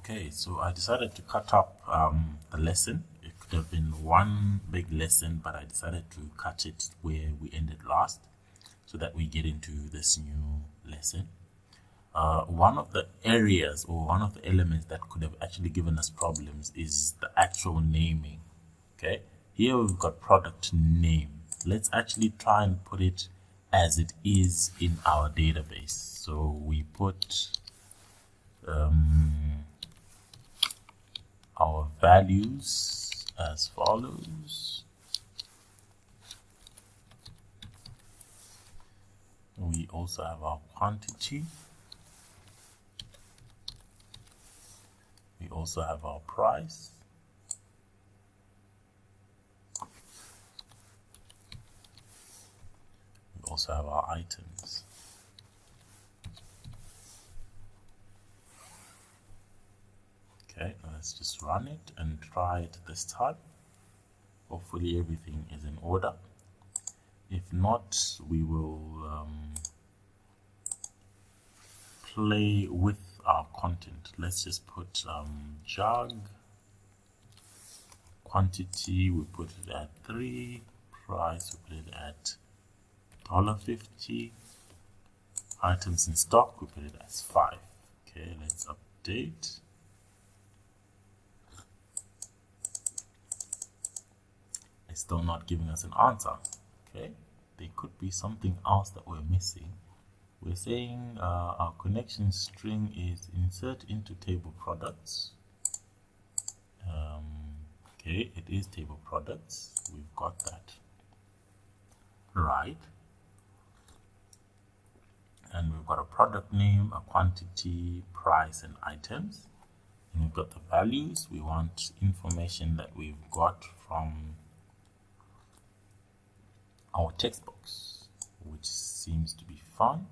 Okay, so I decided to cut up the lesson. It could have been one big lesson, but I decided to cut it where we ended last so that we get into this new lesson. One of the areas or one of the elements that could have actually given us problems is the actual naming. Okay, here we've got product name. Let's actually try and put it as it is in our database. So we put our values as follows. We also have our quantity. We also have our price. We also have our items. Okay, let's just run it and try it this time. Hopefully everything is in order. If not, we will play with our content. Let's just put jug. Quantity, we put it at 3. Price, we put it at $1.50. Items in stock, we put it as 5. Okay, let's update. It's still not giving us an answer. Okay, there could be something else that we're missing. We're saying our connection string is insert into table products. Okay, it is table products. We've got that right. And we've got a product name, a quantity, price, and items. And we've got the values. We want information that we've got from our text box, which seems to be fine.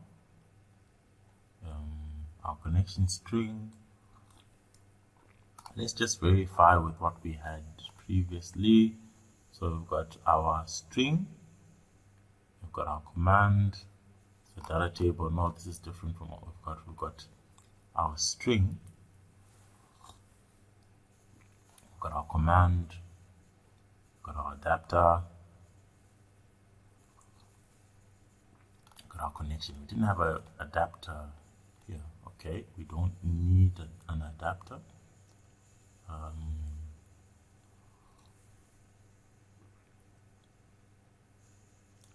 Our connection string. Let's just verify with what we had previously. So we've got our string, we've got our command, so data table. No, this is different from what we've got. We've got our string, we've got our command, we've got our adapter, we've got our connection. We didn't have an adapter here. Okay, we don't need an adapter.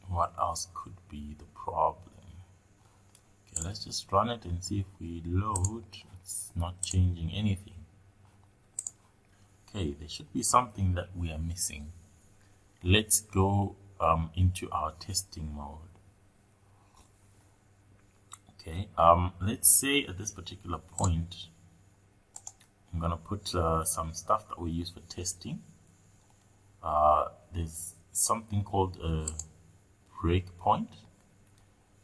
What else could be the problem? Okay, let's just run it and see if we load. It's not changing anything. Okay, there should be something that we are missing. Let's go into our testing mode. Okay, let's say at this particular point, I'm gonna put some stuff that we use for testing. There's something called a breakpoint.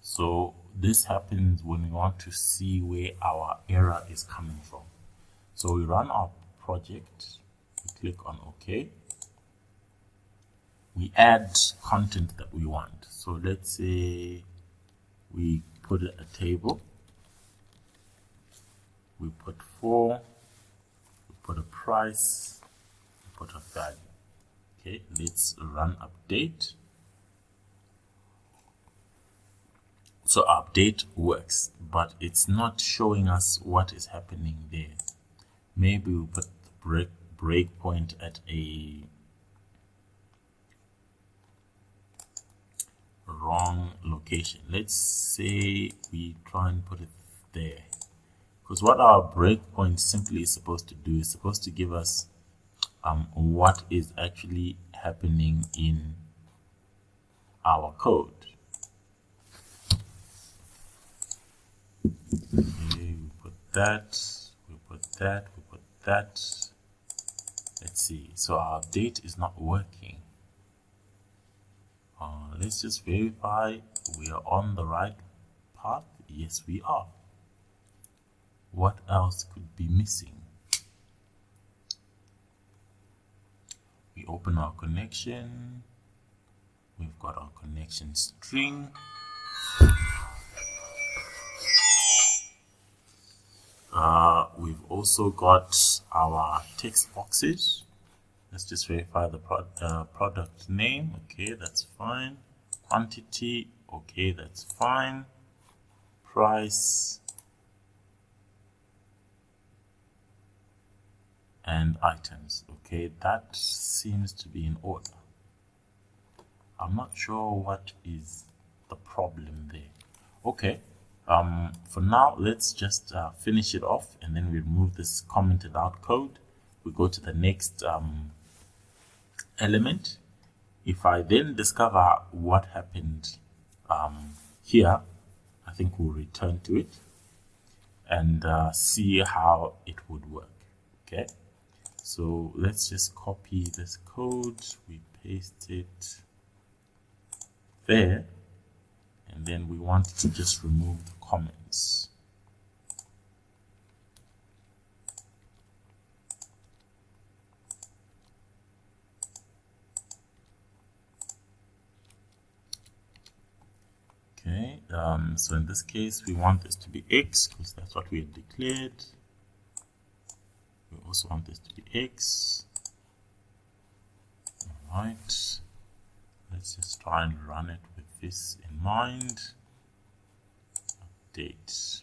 So this happens when we want to see where our error is coming from. So we run our project, we click on OK. We add content that we want. So let's say we put a table. We put 4. We put a price. We put a value. Okay, let's run update. So update works, but it's not showing us what is happening there. Maybe we put the breakpoint at a wrong location. Let's say we try and put it there, because what our breakpoint simply is supposed to do is supposed to give us what is actually happening in our code. Okay, we put that, we put that, we put that. Let's see. So our update is not working. Let's just verify we are on the right path. Yes, we are. What else could be missing? We open our connection. We've got our connection string. We've also got our text boxes. Let's just verify the product name. Okay, that's fine. Quantity. Okay, that's fine. Price and items. Okay, that seems to be in order. I'm not sure what is the problem there. Okay, for now, let's just finish it off, and then we remove this commented out code. We go to the next element. If I then discover what happened here, I think we'll return to it and see how it would work. Okay, so let's just copy this code, we paste it there, and then we want to just remove the comments. Okay, so in this case we want this to be X because that's what we had declared. We also want this to be X. Alright, let's just try and run it with this in mind. Update.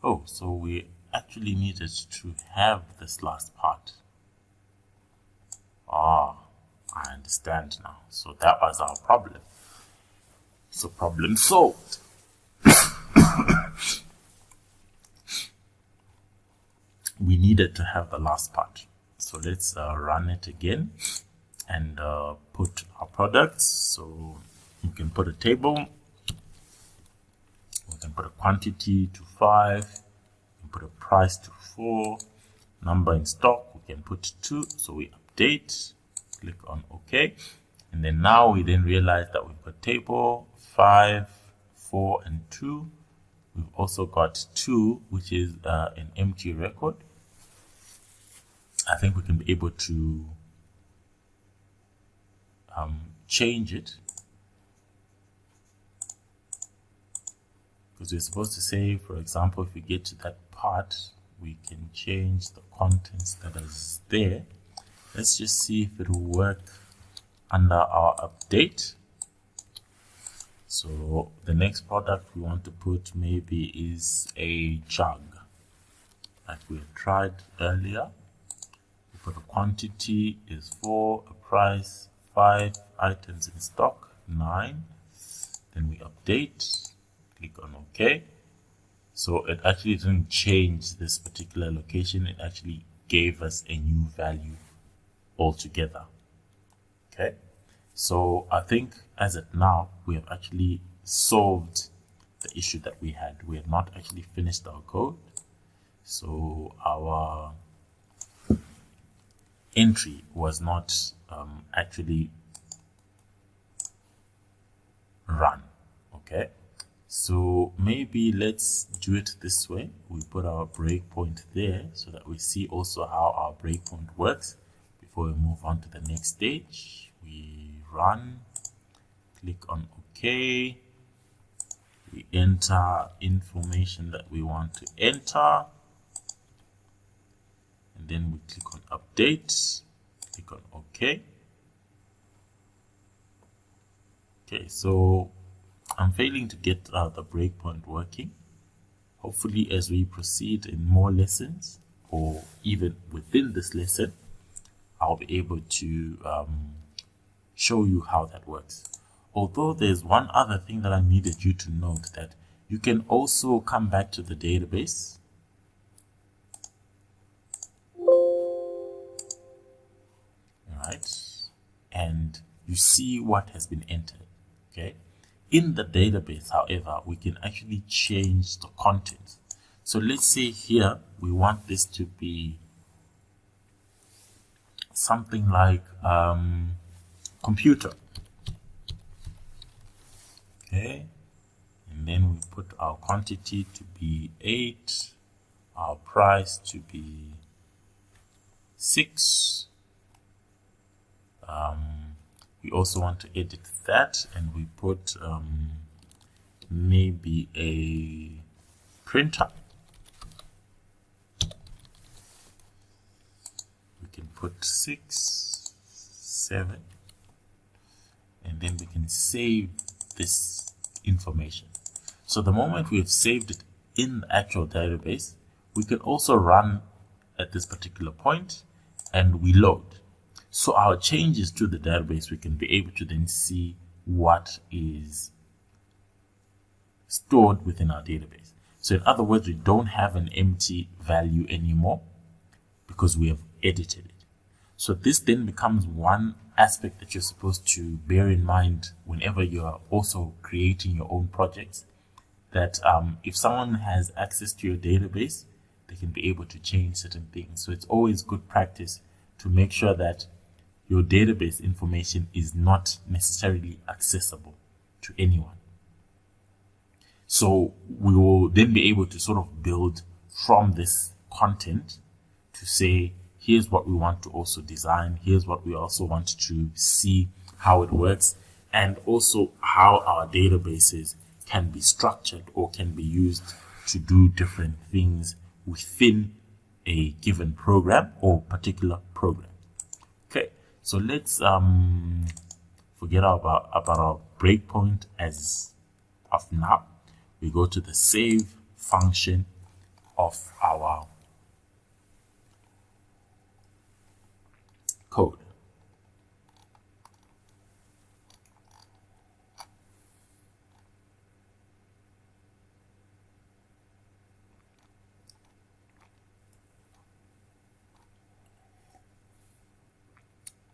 Oh, so we actually needed to have this last part. I understand now. So that was our problem. So problem solved. We needed to have the last part. So let's run it again and put our products. So we can put a table. We can put a quantity to 5. We can put a price to 4. Number in stock, we can put 2. So we update. Click on OK, and then now we then realize that we've got table 5, 4, and 2. We've also got 2, which is an empty record. I think we can be able to change it, because we're supposed to say, for example, if we get to that part, we can change the contents that is there. Let's just see if it will work under our update. So the next product we want to put maybe is a jug, like we had tried earlier. We put a quantity is 4, a price 5, items in stock 9. Then we update, click on OK. So it actually didn't change this particular location. It actually gave us a new value altogether. Okay, so I think as of now we have actually solved the issue that we had. We have not actually finished our code, so our entry was not actually run. Okay, so maybe let's do it this way. We put our breakpoint there so that we see also how our breakpoint works. Before we move on to the next stage, we run, click on OK, we enter information that we want to enter, and then we click on update, click on OK. Okay, so I'm failing to get the breakpoint working. Hopefully as we proceed in more lessons, or even within this lesson, I'll be able to show you how that works. Although there's one other thing that I needed you to note, that you can also come back to the database and you see what has been entered. Okay, in the database, however, we can actually change the content. So let's say here we want this to be something like computer. Okay, and then we put our quantity to be 8, our price to be 6. We also want to edit that, and we put maybe a printer. We can put 6, 7, and then we can save this information. So the moment we've saved it in the actual database, we can also run at this particular point and we load. So our changes to the database, we can be able to then see what is stored within our database. So in other words, we don't have an empty value anymore because we have edited it. So this then becomes one aspect that you're supposed to bear in mind whenever you are also creating your own projects, that if someone has access to your database, they can be able to change certain things. So it's always good practice to make sure that your database information is not necessarily accessible to anyone. So we will then be able to sort of build from this content to say, here's what we want to also design, here's what we also want to see how it works, and also how our databases can be structured or can be used to do different things within a given program or particular program. Okay, so let's forget about our breakpoint as of now. We go to the save function of our code.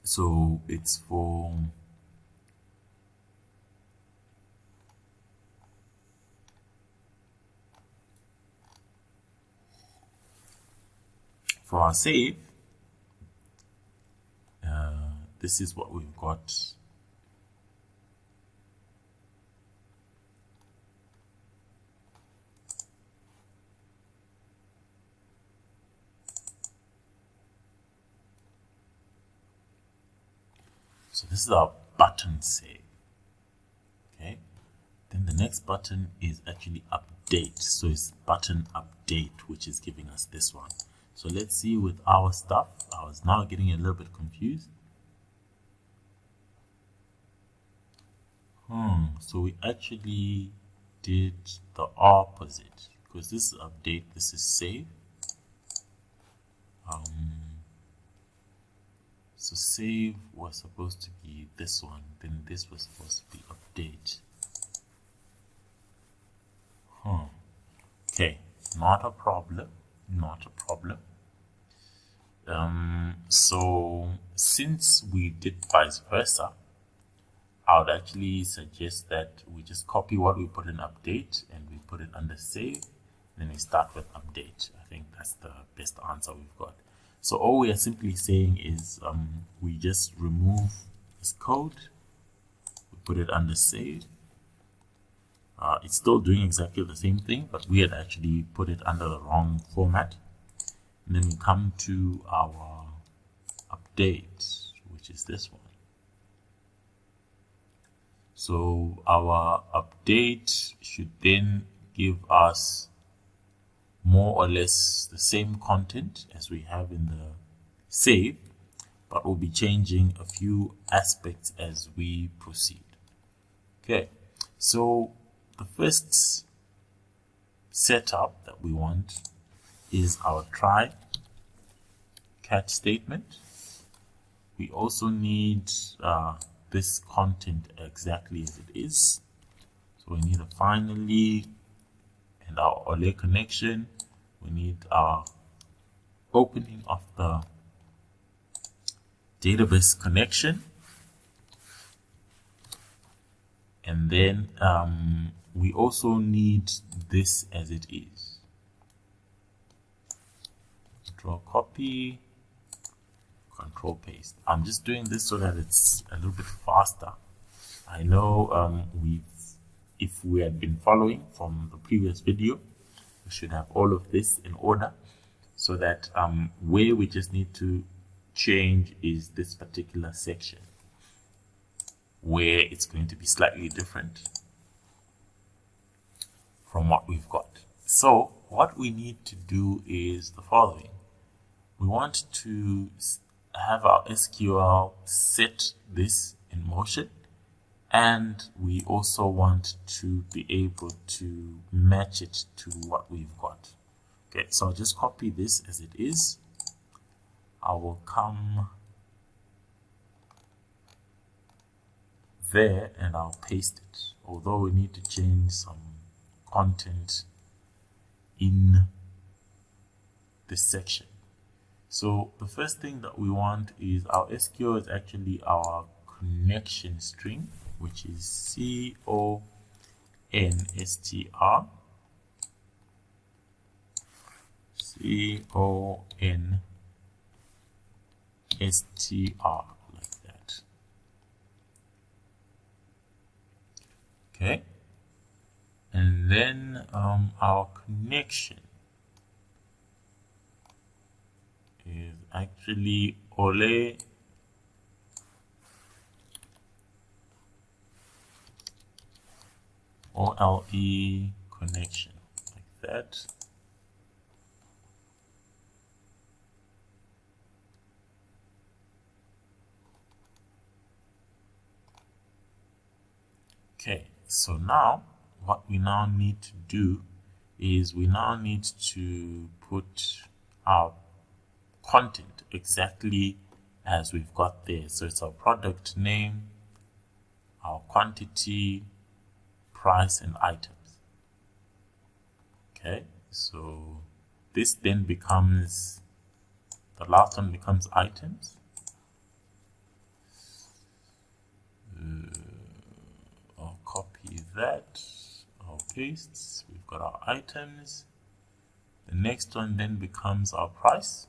So it's for our save. This is what we've got. So this is our button save. Okay. Then the next button is actually update. So it's button update, which is giving us this one. So let's see with our stuff. I was now getting a little bit confused. So we actually did the opposite, because this is update, this is save. So save was supposed to be this one, then this was supposed to be update. Okay, not a problem, not a problem. So since we did vice versa, I would actually suggest that we just copy what we put in update and we put it under save, and then we start with update. I think that's the best answer we've got. So all we are simply saying is we just remove this code, we put it under save. It's still doing exactly the same thing, but we had actually put it under the wrong format. And then we come to our update, which is this one. So our update should then give us more or less the same content as we have in the save, but we'll be changing a few aspects as we proceed. Okay, so the first setup that we want is our try catch statement. We also need this content exactly as it is. So we need a finally and our OLE connection. We need our opening of the database connection, and then we also need this as it is. Control copy, control paste. I'm just doing this so that it's a little bit faster. I know if we had been following from the previous video, we should have all of this in order, so that where we just need to change is this particular section where it's going to be slightly different. from what we've got. So what we need to do is the following. We want to have our SQL set this in motion, and we also want to be able to match it to what we've got. Okay, so I'll just copy this as it is. I will come there and I'll paste it, although we need to change some content in this section. So the first thing that we want is our SQL is actually our connection string, which is constr. constr, like that. Okay, and then our connection is actually ole connection, like that. Okay, so now what we now need to do is we now need to put our content exactly as we've got there. So it's our product name, our quantity, price, and items. Okay, so this then becomes, the last one becomes items. I'll copy that, I'll paste, we've got our items. The next one then becomes our price.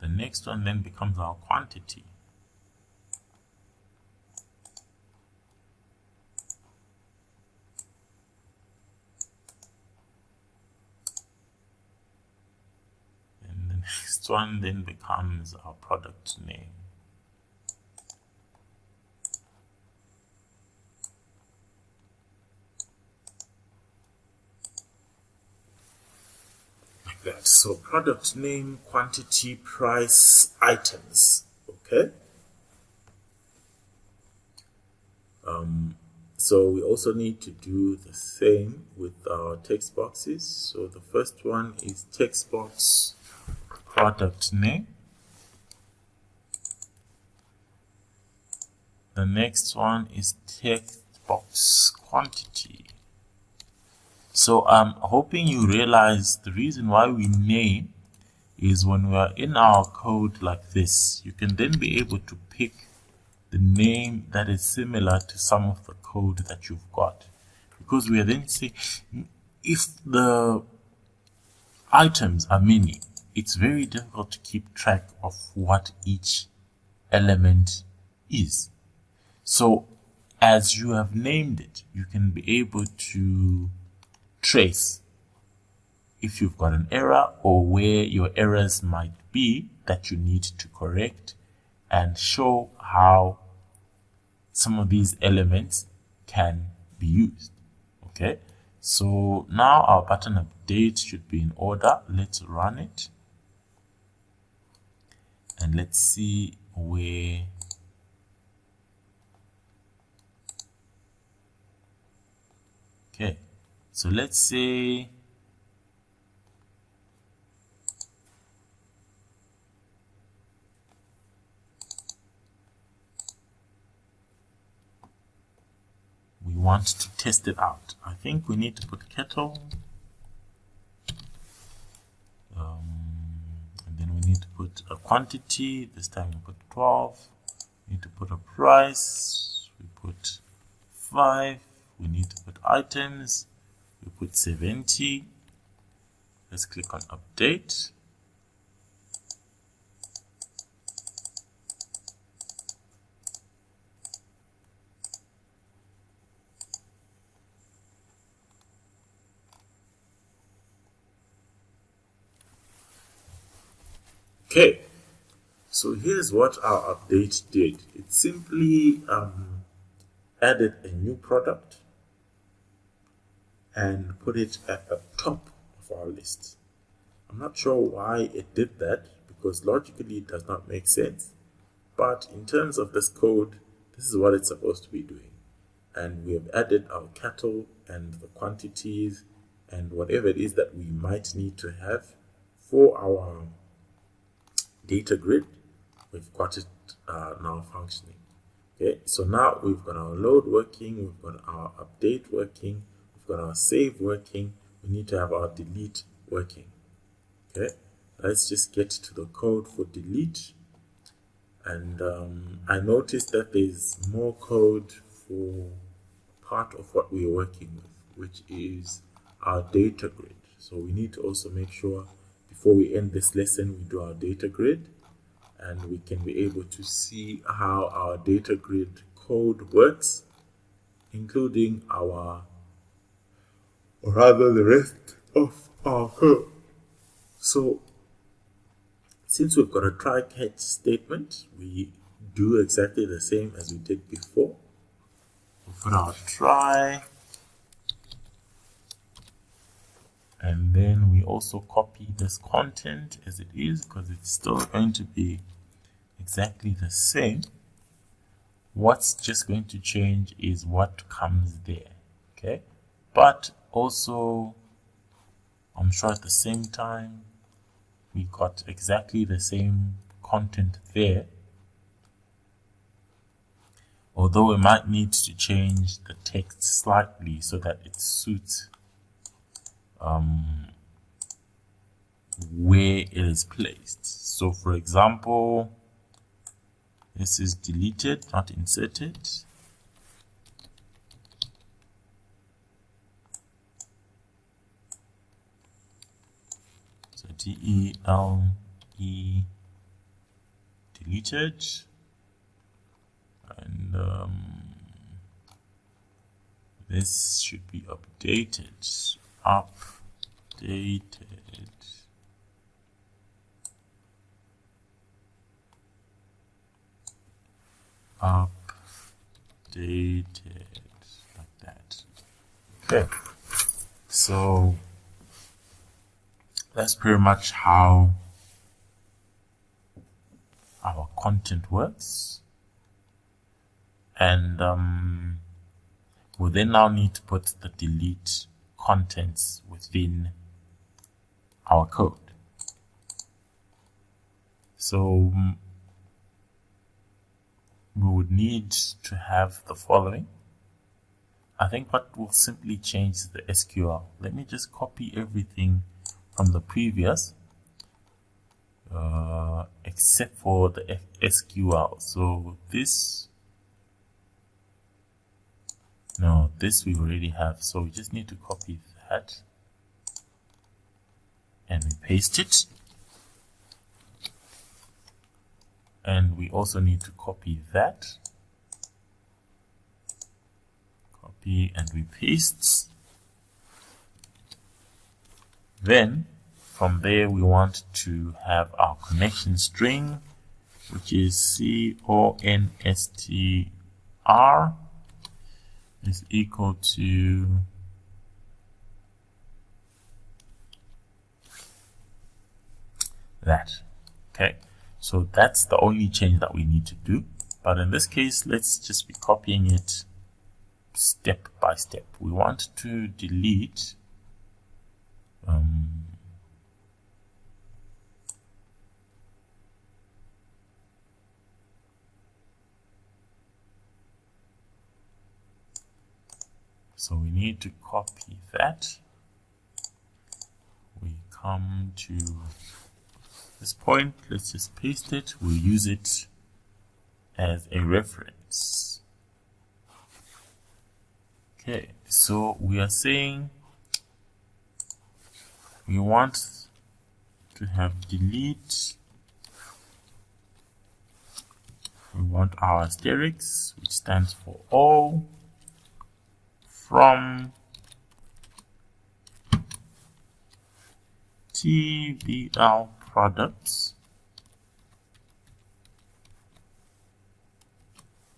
The next one then becomes our quantity. And the next one then becomes our product name. That. So product name, quantity, price, items. Okay. So we also need to do the same with our text boxes. So the first one is text box product name. The next one is text box quantity. So I'm hoping you realize the reason why we name is when we are in our code like this, you can then be able to pick the name that is similar to some of the code that you've got. Because we are then saying, if the items are many, it's very difficult to keep track of what each element is. So as you have named it, you can be able to trace if you've got an error or where your errors might be that you need to correct, and show how some of these elements can be used. Okay, so now our pattern update should be in order. Let's run it and let's see where okay. So let's say we want to test it out. I think we need to put kettle, and then we need to put a quantity. This time we put 12. We need to put a price. We put 5. We need to put items. We put 70. Let's click on update. Okay, so here's what our update did. It simply added a new product and put it at the top of our list. I'm not sure why it did that, because logically it does not make sense. But in terms of this code, this is what it's supposed to be doing. And we have added our cattle and the quantities and whatever it is that we might need to have for our data grid. We've got it now functioning. Okay, so now we've got our load working, we've got our update working, we've got our save working, we need to have our delete working. Okay, let's just get to the code for delete. And I noticed that there's more code for part of what we're working with, which is our data grid. So we need to also make sure before we end this lesson we do our data grid, and we can be able to see how our data grid code works, including our, or rather the rest of our code. So since we've got a try-catch statement, we do exactly the same as we did before. We'll put our try, and then we also copy this content as it is, because it's still going to be exactly the same. What's just going to change is what comes there. Okay, but also I'm sure at the same time we got exactly the same content there, although we might need to change the text slightly so that it suits where it is placed. So for example, this is deleted, not inserted. So DELE deleted, and this should be updated. Updated like that. Okay, so that's pretty much how our content works. And we'll then now need to put the delete contents within our code. So we would need to have the following. I think what will simply change is the SQL. Let me just copy everything from the previous, except for the SQL. So this, no, this we already have. So we just need to copy that and we paste it. And we also need to copy that. Copy and we paste. Then from there we want to have our connection string, which is constr is equal to that. Okay, so that's the only change that we need to do. But in this case, let's just be copying it step by step. We want to delete so we need to copy that. We come to this point, let's just paste it. We'll use it as a reference. Okay, so we are saying we want to have delete. We want our asterisk, which stands for all, from TBL products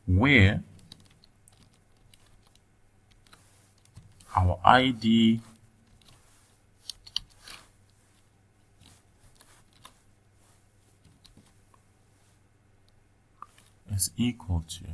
where our ID is equal to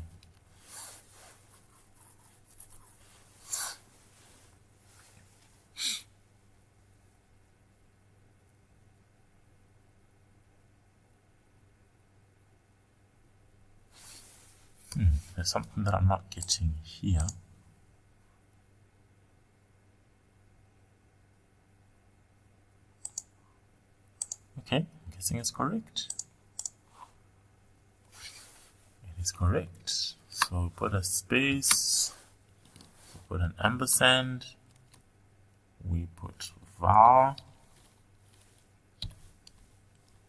there's something that I'm not getting here. Okay, I'm guessing it's correct. It is correct. So we put a space, we put an ampersand, we put var,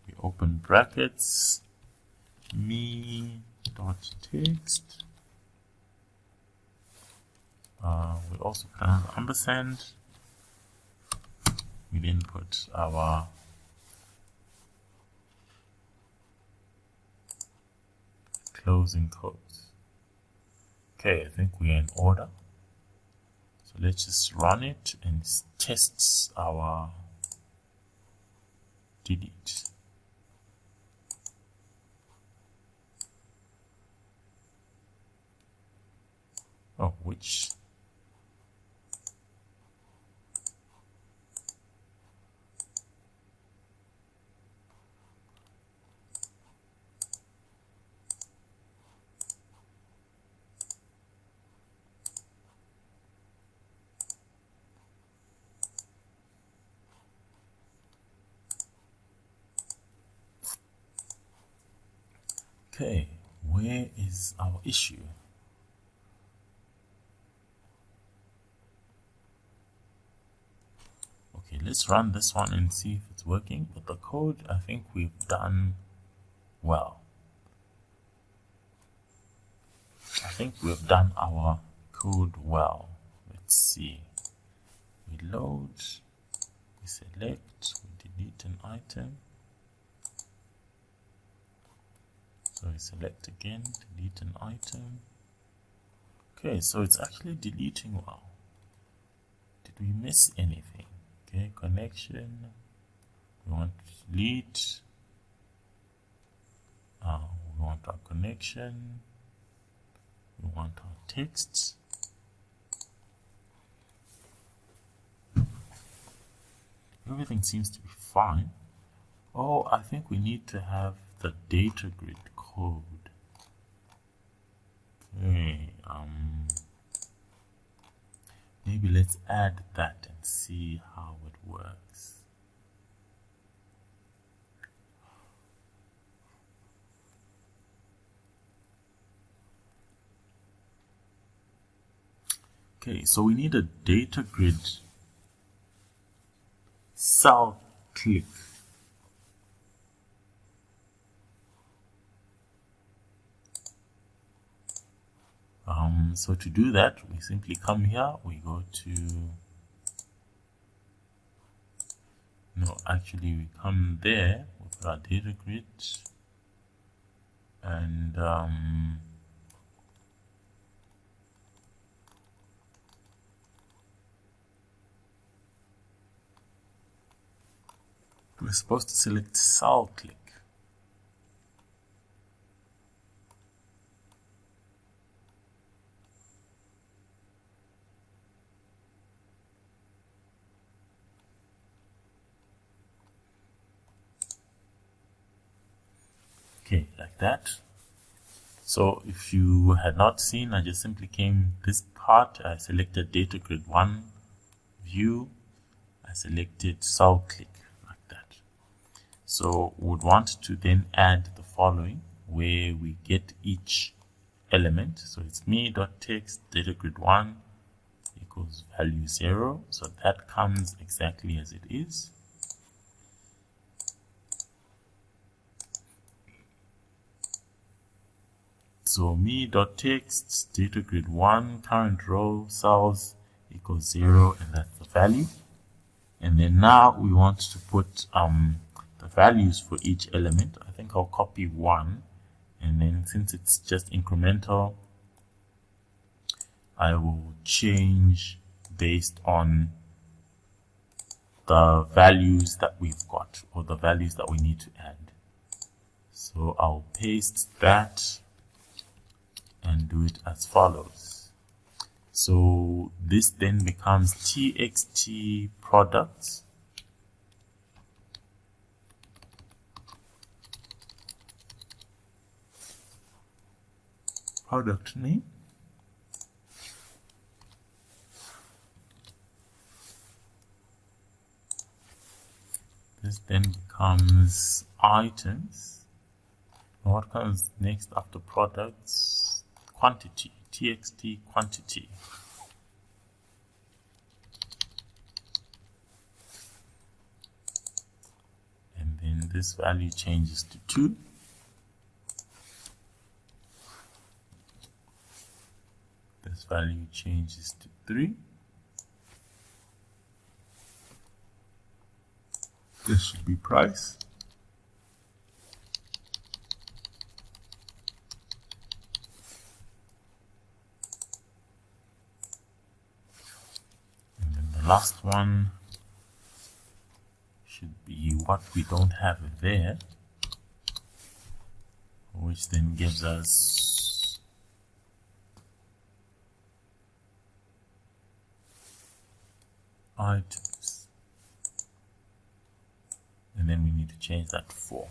we open brackets, me.text. We also put another ampersand. We then put our closing quotes. Okay, I think we are in order. So let's just run it and test our delete. Oh, which? Okay, where is our issue? Okay, let's run this one and see if it's working. But the code, I think we've done well. I think we've done our code well. Let's see. We load, we select, we delete an item. So we select again, delete an item. Okay, so it's actually deleting well. Did we miss anything? Okay, connection. We want to delete. We want our connection. We want our text. Everything seems to be fine. Oh, I think we need to have the data grid code. Okay, maybe let's add that and see how it works. Okay, so we need a data grid cell click. So to do that, we simply come here, we go to, no, actually we come there, we put our data grid, and we're supposed to select cell click. Okay, like that. So if you had not seen, I just simply came this part, I selected data grid 1 view, I selected cell click like that. So we would want to then add the following, where we get each element. So it's me.text data grid 1 equals value 0. So that comes exactly as it is. So me.text data grid 1 current row cells equals 0, and that's the value. And then now we want to put the values for each element. I think I'll copy 1 And then since it's just incremental, I will change based on the values that we've got, or the values that we need to add. So I'll paste that and do it as follows. So this then becomes txt products product name, this then becomes items. What comes next after products? Quantity, txt quantity. And then this value changes to 2. This value changes to 3. This should be price. And then the last one should be what we don't have there, which then gives us items. And then we need to change that to 4.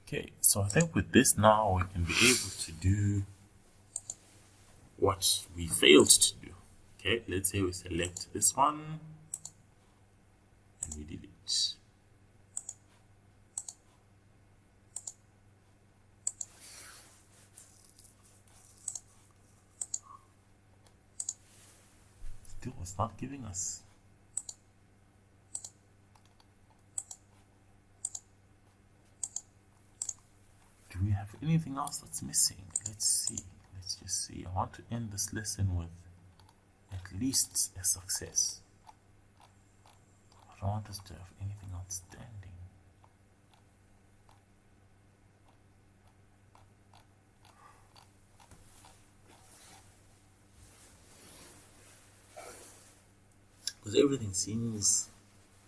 Okay, so I think with this now we can be able to do what we failed to do. Okay, let's say we select this one and we delete. Still, it's not giving us. Do we have anything else that's missing? Let's see. Let's just see. I want to end this lesson with at least a success. I don't want us to have anything outstanding. Because everything seems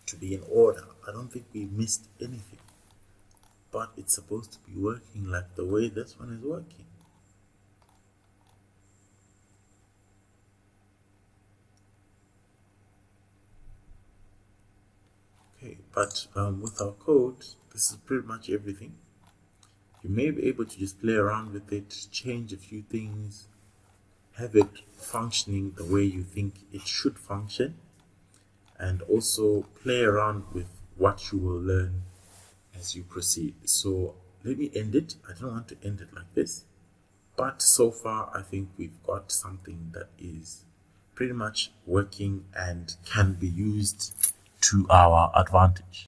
to be in order. I don't think we missed anything. But it's supposed to be working like the way this one is working. Okay, but with our code, this is pretty much everything. You may be able to just play around with it, change a few things, have it functioning the way you think it should function, and also play around with what you will learn as you proceed. So let me end it. I don't want to end it like this, but so far I think we've got something that is pretty much working and can be used to our advantage.